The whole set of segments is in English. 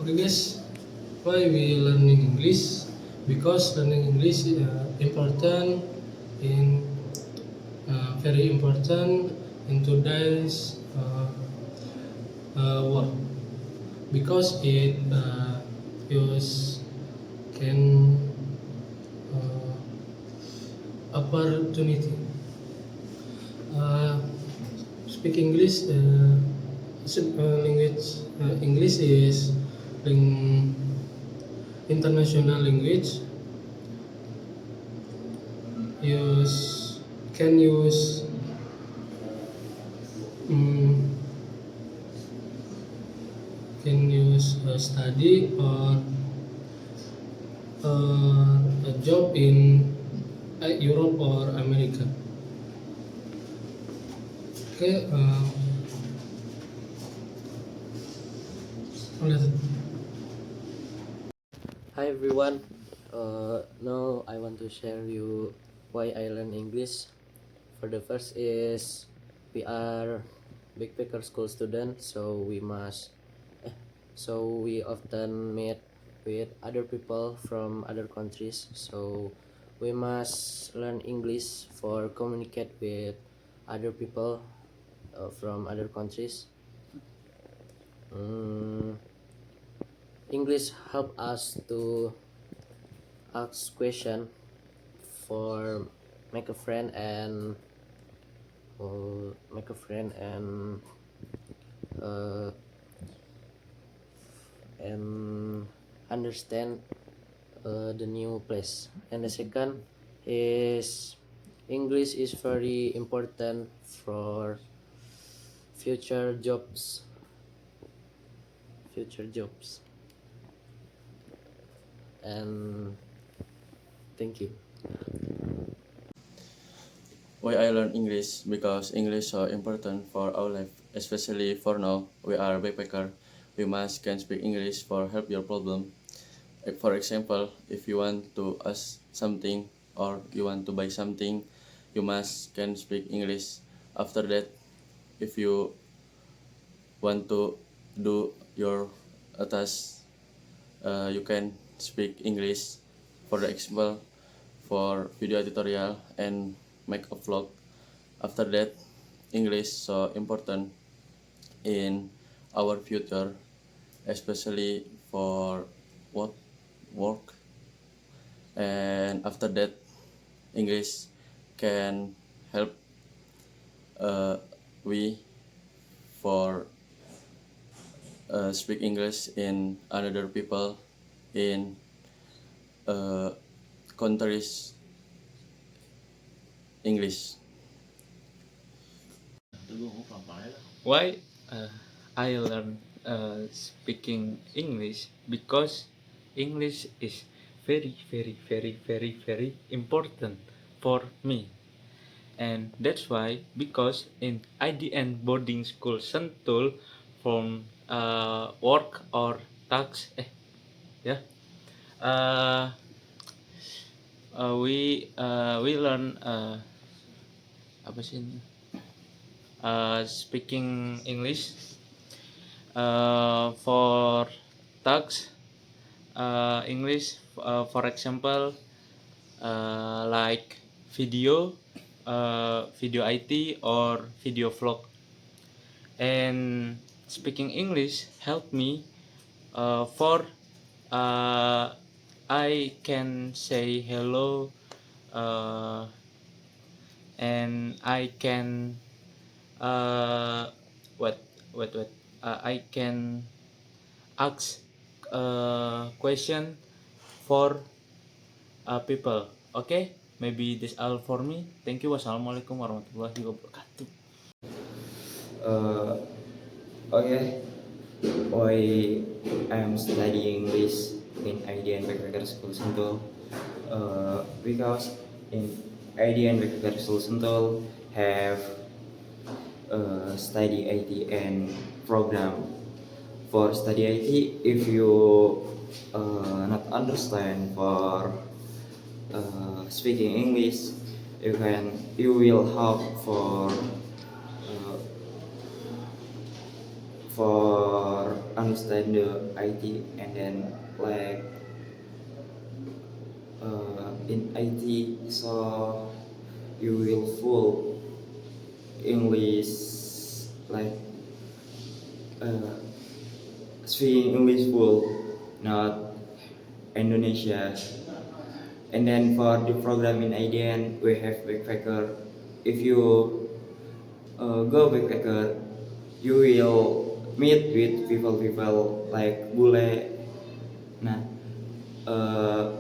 Okay guys, why we learning English? Because learning English is important in very important in today's world because it use can opportunity. Uh, Speak English language. English is ling- international language. Use can use mm, study or a job in Europe or America. Okay, let's Hi everyone. Now I want to share you why I learn English. For the first is we are backpacker school students, so we often meet with other people from other countries. So we must learn English for communicate with other people from other countries. Mm, English help us to ask question for make a friend and make a friend uh, and understand the new place. And the second is English is very important for future jobs. Future jobs. And thank you. Why I learn English? Because English so important for our life, especially for now. We are backpacker. We must can speak English for help your problem. For example, if you want to ask something or you want to buy something, you must can speak English. After that, if you want to do your task, you can speak English. For the example, for video tutorial and make a vlog. After that, English so important in our future, especially for what work. And after that, English can help uh, we for speak English in another people in uh, countries English. Why I learn speaking English? Because English is very important for me, and that's why because in IDN boarding school Sentul from work or tax yeah uh, we learn apa sih ini? Speaking English for tags English, for example, like video IT or video vlog. And speaking English helped me for I can say hello, uh, and I can uh, what what I can ask question for people. Okay, maybe this all for me. Thank you. Wassalamualaikum warahmatullahi wabarakatuh. Uh, okay, why I am studying English in IDN Backpacker School Sentul? Because in IDN Backpacker School Sentul have study IT and program. For study IT, if you not understand for speaking English, you will help uh, for understand the IT, and then like in IT, so you will full English, like uh, speaking English full, not Indonesia. And then for the program in IDN, we have backpacker. If you go backpacker, you will meet with people like bule. Nah, uh,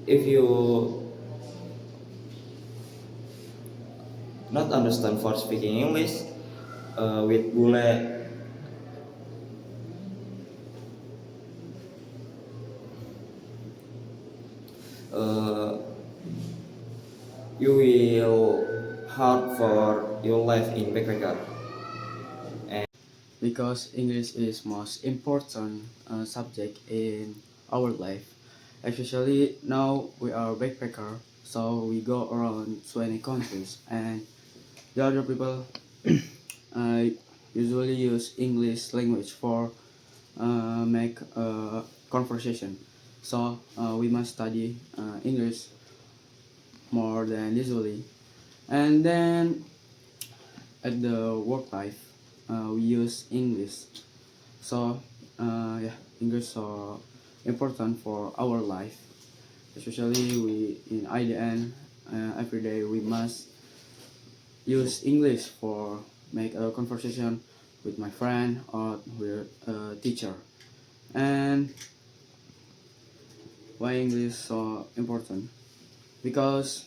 if you not understand for speaking English with bule, uh, you will hard for your life in backpacker. Because English is most important subject in our life, especially now we are backpacker, so we go around 20 countries, and the other people uh, usually use English language for make conversation. So we must study English more than usually. And then at the work life, we use English. So yeah, English so important for our life, especially we in IDN. Every day we must use English for make a conversation with my friend or with a teacher. And why English so important? Because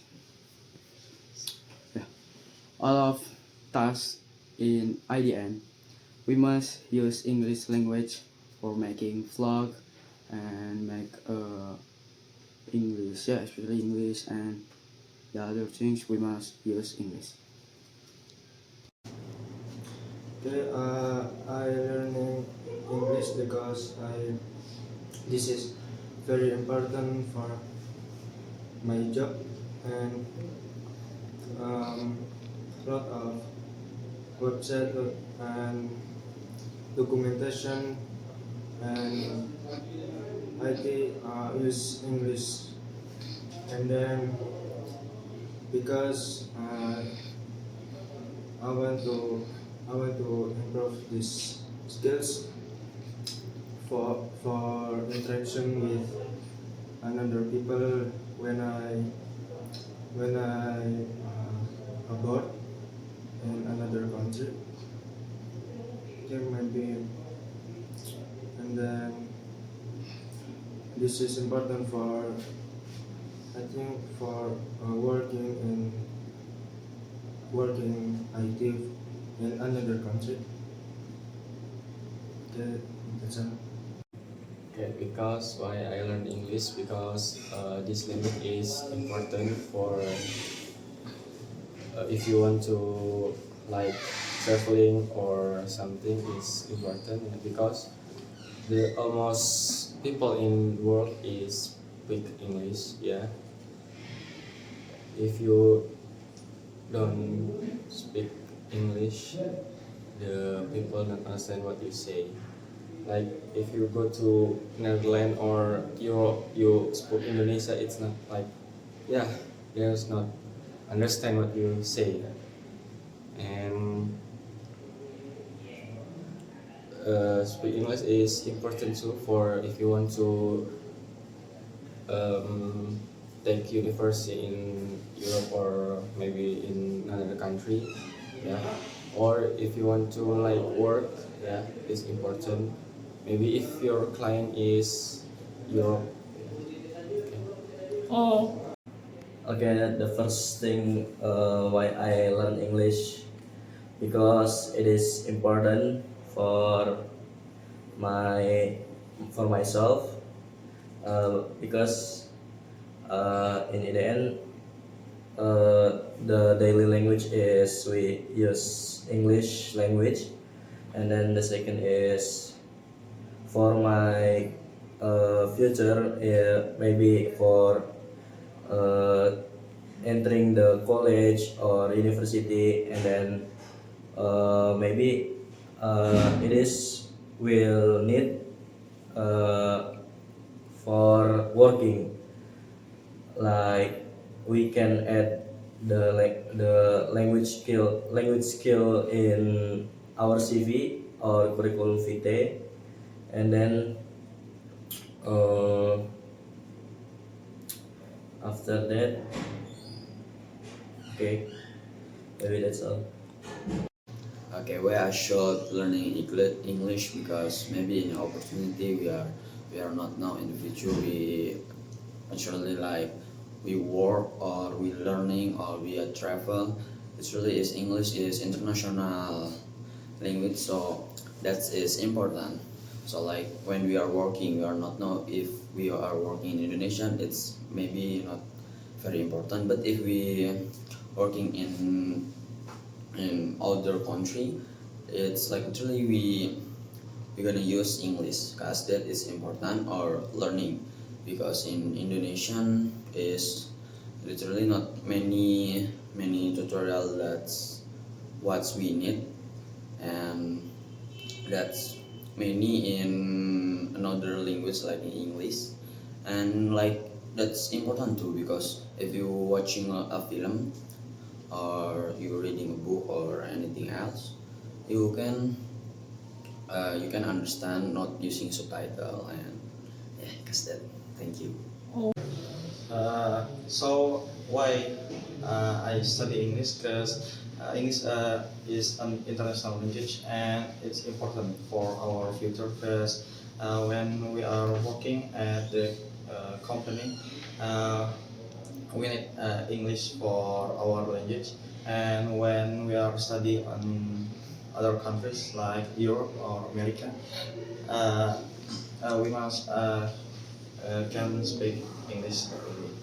yeah, all of tasks in IDN we must use English language for making vlog and make English, yeah, especially English, and the other things we must use English. Okay, I learning English because this is very important for my job, and lot of website and documentation and IT use English, and then because I want to improve these skills for interaction with another people when I abroad in another country. There might be, and then this is important for, I think, for working IT in another country. Okay, that's all. Okay, because why I learn English, because this language is important for if you want to like traveling or something is important, because the almost people in world is speak English. Yeah, if you don't speak English, the people don't understand what you say. Like if you go to Netherlands or Europe, you speak Indonesia, it's not like, yeah, there's not understand what you say. And speak English is important too for if you want to um, take university in Europe or maybe in another country, yeah. Or if you want to like work, yeah, it's important. Maybe if your client is Europe. Okay, the first thing why I learn English, because it is important for my for myself, because in the end the daily language is we use English language, and then the second is for my future, maybe for uh, entering the college or university, and then maybe it is will need uh, for working. Like we can add the language skill in our CV or curriculum vitae, and then uh, after that, okay, maybe that's all. Okay, why I should learning English because maybe in opportunity we are not now in the future we actually like we work or we learning or we travel. It's really is English is international language, so that is important. So like when we are working, we are not know if we are working in Indonesia, it's maybe not very important. But if we working in other country, it's like literally we're gonna use English because that is important or learning because in Indonesian is literally not many tutorial that's what we need, and that's many in another language like in English, and like that's important too because if you watching a film or you reading a book or anything else, you can understand not using subtitle, and yeah, cause that. Thank you. So why I study English? Because English is an international language and it's important for our future. Because when we are working at the company, uh, we need English for our language. And when we are study on other countries like Europe or America, uh, we must can speak English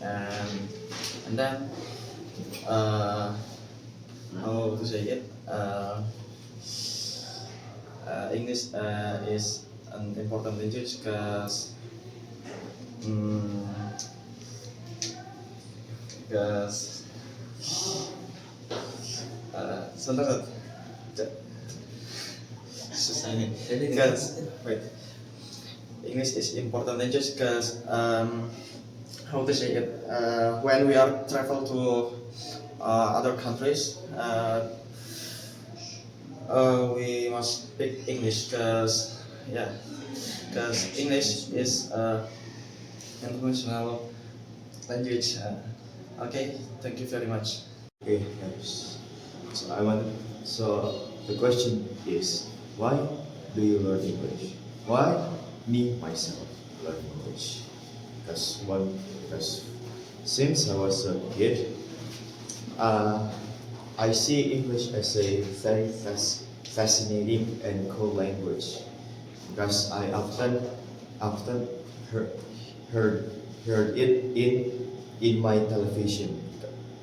and then uh, how to say it English is an important language because sometimes susah ini because wait English is important language because how to say it when we are travel to other countries we must speak English because yeah because English is international language okay thank you very much. Okay, yes. So I want. So the question is, why do you learn English? Why me myself learn English? Because since I was a kid, uh, I see English as a very fascinating and cool language because I often heard heard heard it in my television,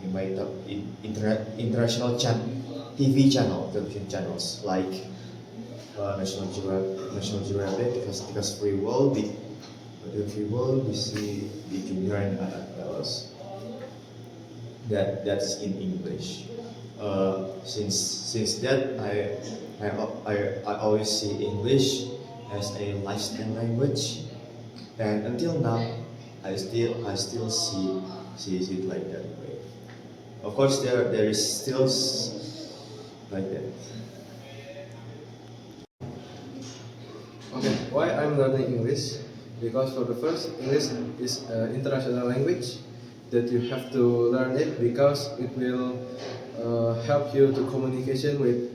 in my TV television channels like National Geographic, because the free world we see we can learn else that's in English. Since that I always see English as a lifestyle language, and until now I still see it like that way. Of course, there is still like that. Okay, why I'm learning English? Because for the first, English is an international language that you have to learn it because it will help you to communication with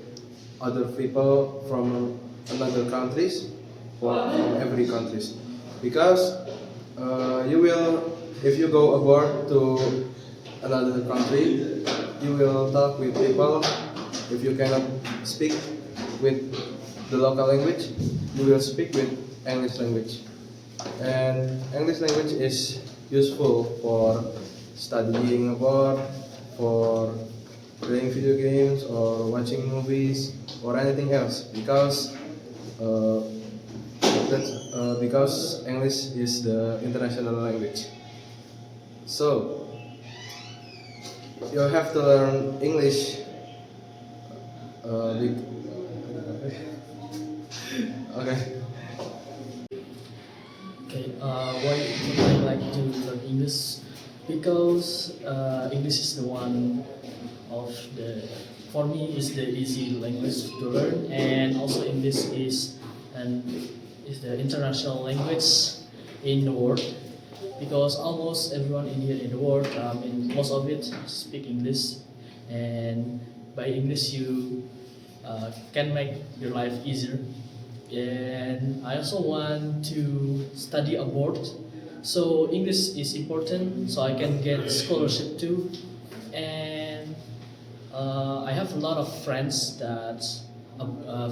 other people from another countries, from every countries. Because you will, if you go abroad to another country, you will talk with people. If you cannot speak with the local language, you will speak with English language. And English language is useful for studying abroad, for playing video games or watching movies or anything else because uh, because English is the international language. So you have to learn English. Okay. Okay, why would I like to learn English? Because English is the one of the, for me, is the easy language to learn, and also English and is the international language in the world. Because almost everyone in here in the world, most of it speak English, and by English you can make your life easier. And I also want to study abroad, so English is important, so I can get scholarship too. And I have a lot of friends that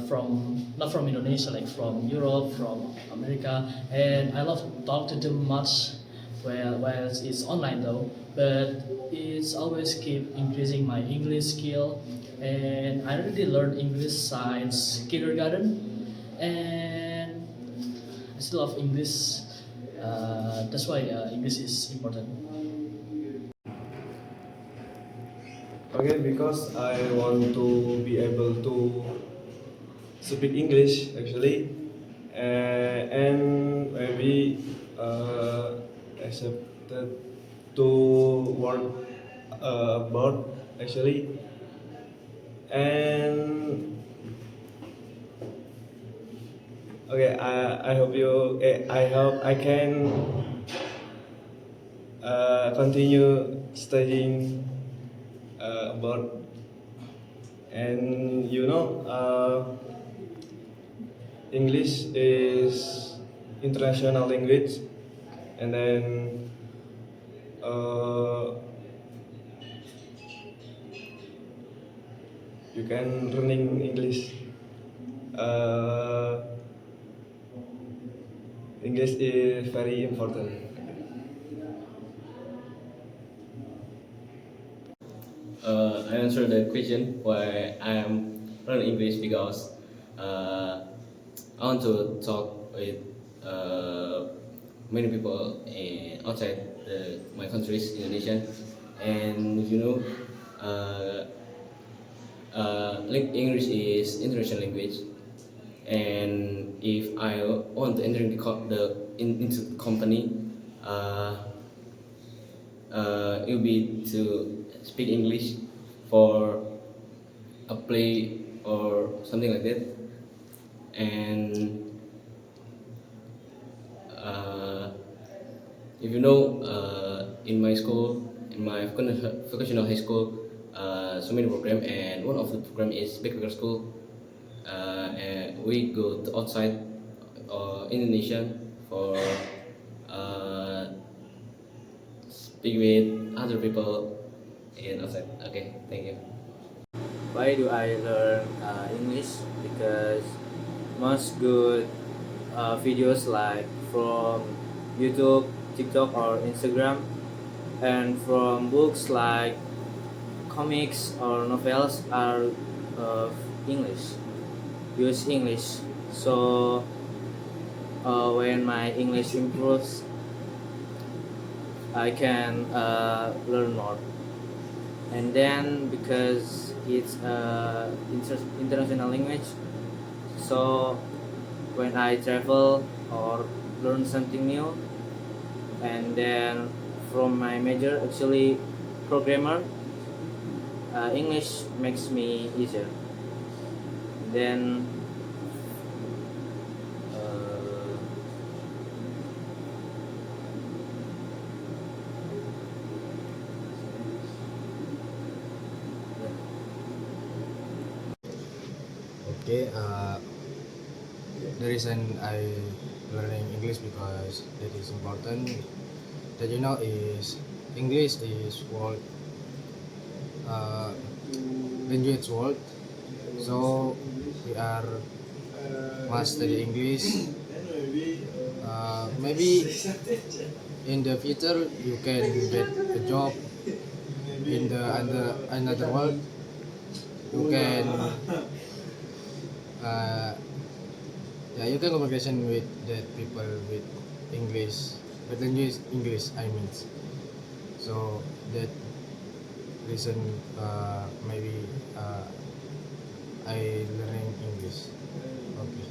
from not from Indonesia, like from Europe, from America, and I love to talk to them much. Well, it's online though, but it's always keep increasing my English skill, and I already learned English since kindergarten, and I still love English. That's why English is important. Okay, because I want to be able to speak English actually, and maybe accepted to work abroad actually, and okay, I hope I can continue studying abroad, and English is international language, and then uh, you can learning English. Uh, English is very important. I answer the question why I am learning English because I want to talk with many people outside my countries, Indonesia, and uh, English is international language, and if I want to enter into the company, uh, it will be to speak English for a play or something like that, and uh, if in my school, in my vocational high school, so many program, and one of the program is backpacker school, and we go to outside Indonesia for uh, speak with other people in outside. Okay, thank you. Why do I learn English? Because most good videos like from YouTube, TikTok, or Instagram, and from books like comics or novels are English. Use English. So when my English improves, I can learn more. And then because it's international language, so when I travel or learn something new, and then from my major actually programmer, English makes me easier. Then uh, Okay, the reason I learning English because it is important that is English is world uh, language world. So we are must study English. Maybe in the future you can get a job in the another world. You can uh, yeah, you can communication with the people with English, with language English. I mean, so that reason maybe I learning English. Okay.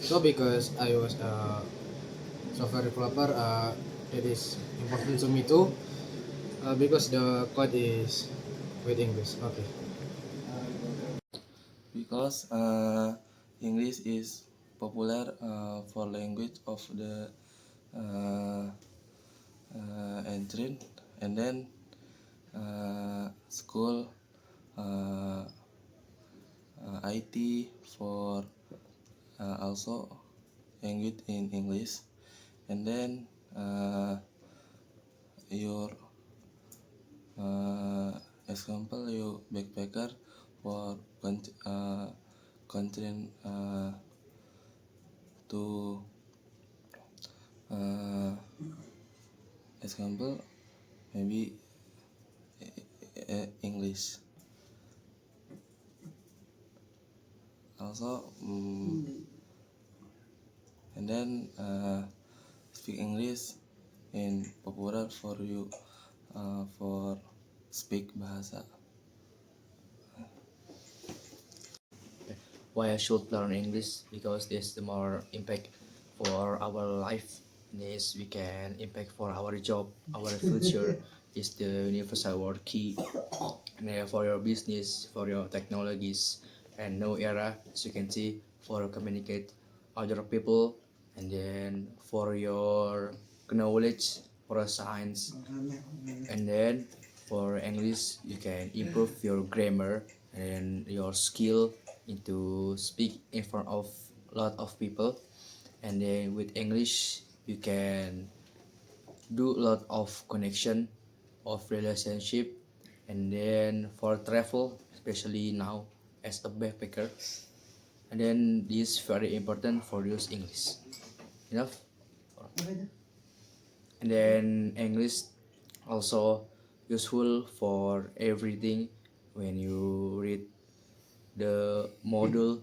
So because I was a software developer, it is important to me too. Because the code is with English. Okay. Because English is popular for language of the uh, entrant, and then school uh, IT for also language in English, and then your example you backpacker for country to uh, example maybe English also and then speak English in popular for you for speak bahasa. Why I should learn English? Because this the more impact for our life. This we can impact for our job, our future. Is the universal word key. And for your business, for your technologies, and no era, as you can see, for communicate other people, and then for your knowledge, for science, and then for English you can improve your grammar and your skill into speak in front of a lot of people, and then with English you can do a lot of connection of relationship, and then for travel especially now as a backpacker, and then this very important for use English enough. And then English also useful for everything when you read the module.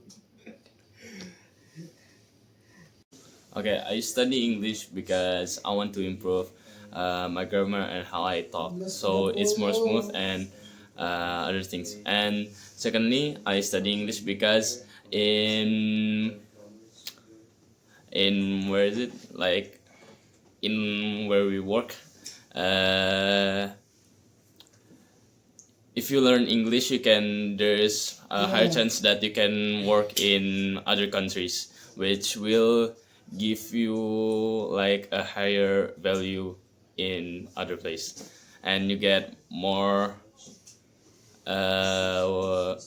Okay, I study English because I want to improve my grammar and how I talk, so it's more smooth and other things. And secondly, I study English because in where is it like in where we work, uh, if you learn English, you can there's a higher chance that you can work in other countries, which will give you like a higher value in other place, and you get uh,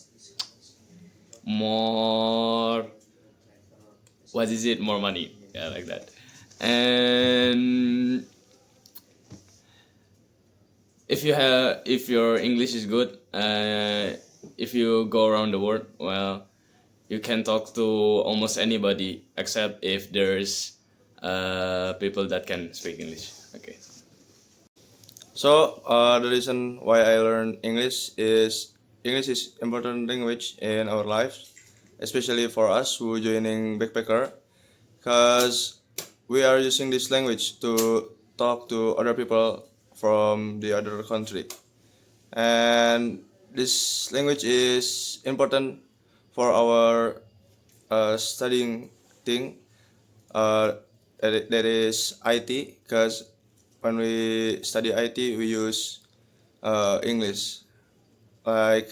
more what is it more money, yeah, like that. And if your English is good, if you go around the world, well, you can talk to almost anybody except if there's people that can speak English. Okay. So the reason why I learn English is important language in our lives, especially for us who joining backpacker, because we are using this language to talk to other people from the other country, and this language is important for our studying thing. That is IT, because when we study IT we use English. Like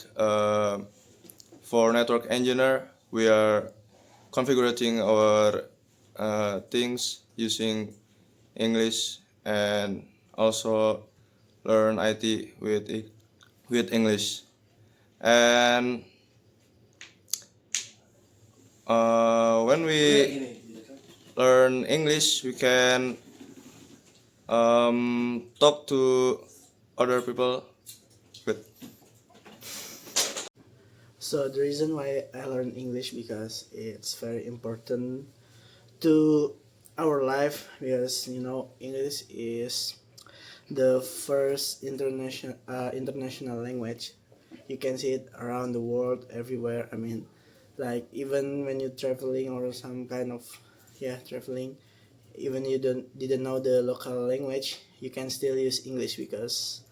for network engineer, we are configuring our things using English, and also learn IT with English. And when we learn English, we can talk to other people with. So the reason why I learn English because it's very important to our life, because English is the first international language. You can see it around the world everywhere. I mean, like even when you're traveling or some kind of traveling, even you didn't know the local language, you can still use English because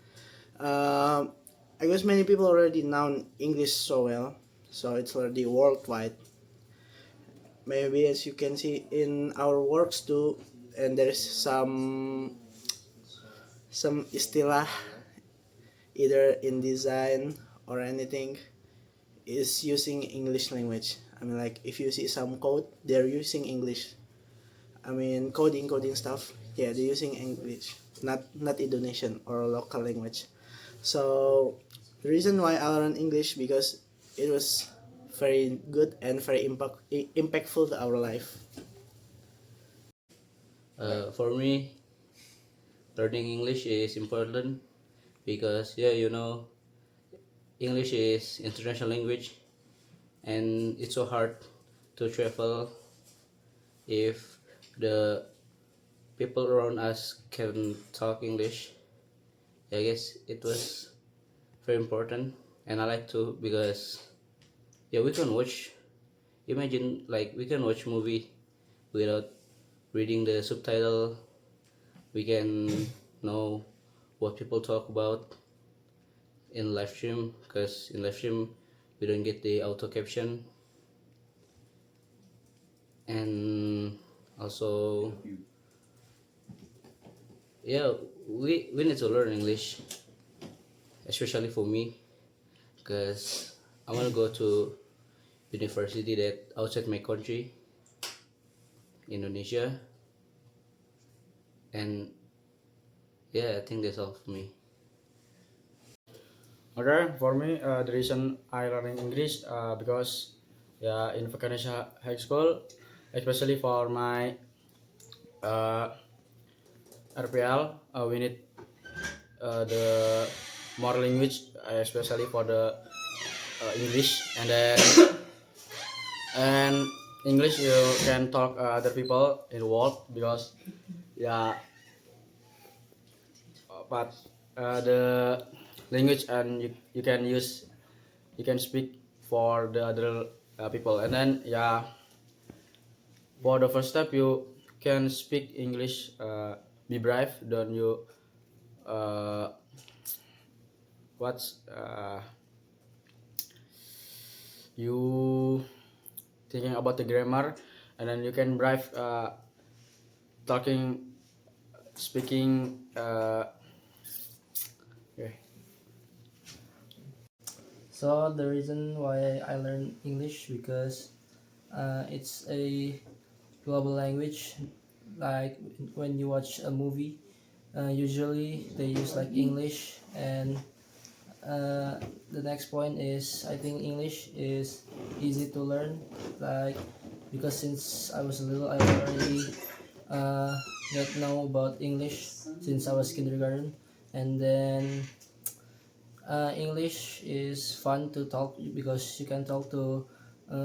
um, I guess many people already know English so well, so it's already worldwide. maybe as you can see in our works too, and there's some istilah either in design or anything is using English language. I mean, like if you see some code, they're using English. I mean, coding stuff. Yeah, they're using English, not Indonesian or local language. So the reason why I learned English because it was very good and very impactful to our life. For me, learning English is important because yeah, you know, English is international language, and it's so hard to travel if the people around us can talk English. I guess it was very important, and I like to because yeah, we can watch. Imagine like we can watch movie without reading the subtitle. We can know what people talk about in live stream because in live stream we don't get the auto caption, and also yeah, we need to learn English, especially for me because I want to go to university that outside my country, Indonesia, and yeah, I think that's all for me. Okay, for me, the reason I learning English because yeah, in vacation high school, especially for my uh, RPL, we need the more language, especially for the English, and then and English you can talk other people in the world because yeah, but the language and you can use you can speak for the other people, and then yeah, for the first step you can speak English, be brave, don't you uh, what's you thinking about the grammar, and then you can brave talking speaking okay. So the reason why I learn English because it's a global language. Like when you watch a movie, usually they use like English, and the next point is I think English is easy to learn. Like because since I was little, I already uh, get know about English since I was kindergarten, and then English is fun to talk because you can talk to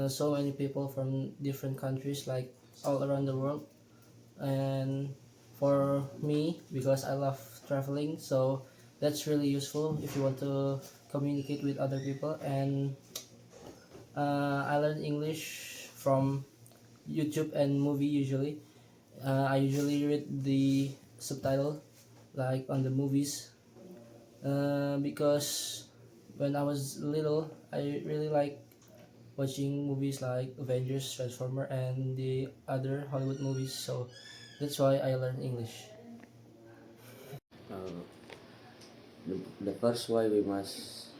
so many people from different countries, like all around the world. And for me, because I love traveling, so that's really useful if you want to communicate with other people. And I learn English from YouTube and movie usually. I usually read the subtitle, like on the movies, because when I was little, I really like watching movies like Avengers, Transformer, and the other Hollywood movies. So that's why I learned English. Uh, the first why we must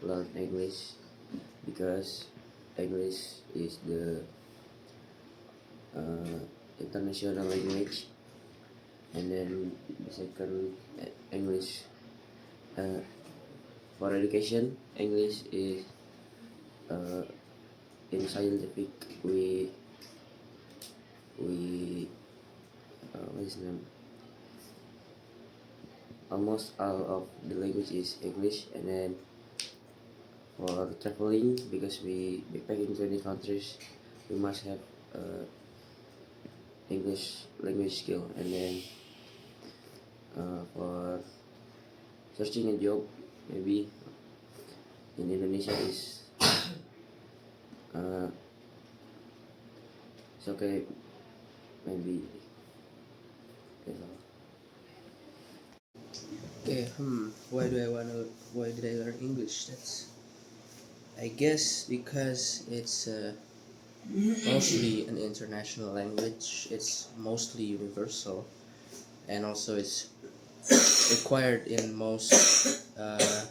learn English because English is the uh, international language, and then the second English uh, for education. English is uh, in scientific we what is the name, almost all of the language is English, and then for traveling because we backpack in 20 countries we must have English language skill, and then for searching a job maybe in Indonesia is uh, it's okay maybe you know. Okay, why did I learn English? That's I guess because it's mostly an international language, it's mostly universal, and also it's required in most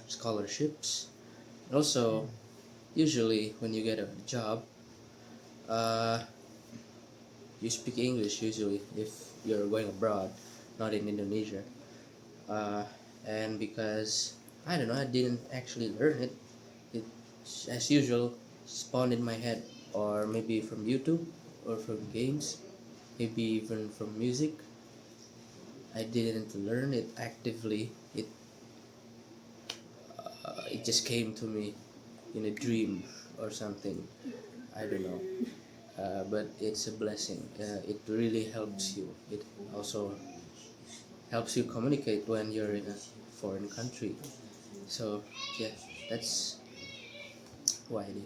scholarships. Also, usually when you get a job, uh, you speak English usually if you're going abroad, not in Indonesia. Uh, and because I don't know, I didn't actually learn it. It, as usual, spawned in my head, or maybe from YouTube, or from games, maybe even from music. I didn't learn it actively. It just came to me in a dream or something. I don't know. But it's a blessing. It really helps you. It also helps you communicate when you're in a foreign country. So yeah, that's why I did.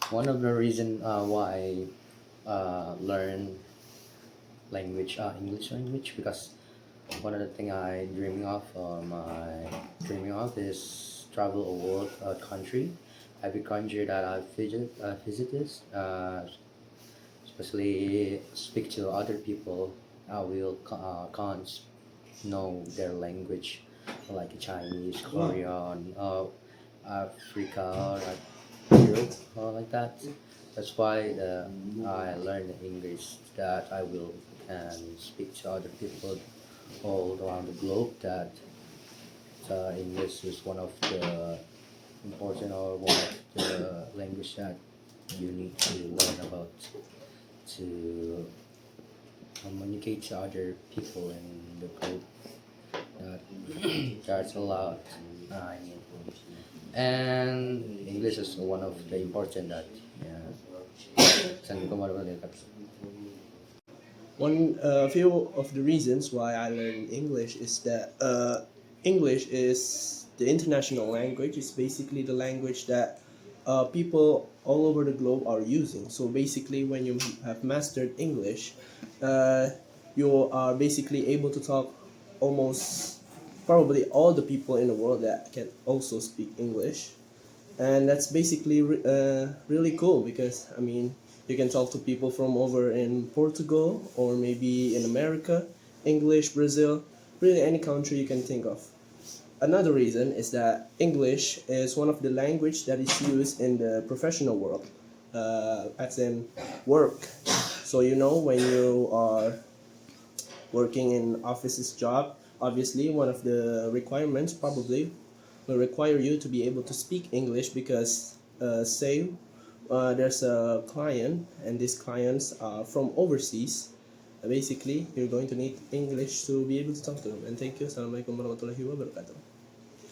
One of the reason why I learn English language, because one of the thing I dreaming of is travel a world country, every country that I visited, especially speak to other people. I will can't know their language, like Chinese, Korean, Africa, like Europe, like that. That's why I learned English, that I will can speak to other people all around the globe. That English is one of the important, or one of the language that you need to learn about to communicate to other people in the group. That that's a lot. I mean, and English is one of the important that yeah. Saan ko marunong One few of the reasons why I learned English is that English is the international language. It's basically the language that people all over the globe are using. So basically, when you have mastered English, you are basically able to talk almost probably all the people in the world that can also speak English, and that's basically really cool because I mean you can talk to people from over in Portugal or maybe in America, English, Brazil, really any country you can think of. Another reason is that English is one of the language that is used in the professional world, as in work. So you know when you are working in office's job, obviously one of the requirements probably will require you to be able to speak English because say there's a client and these clients are from overseas. Basically, you're going to need English to be able to talk to them. And thank you. Assalamualaikum warahmatullahi wabarakatuh.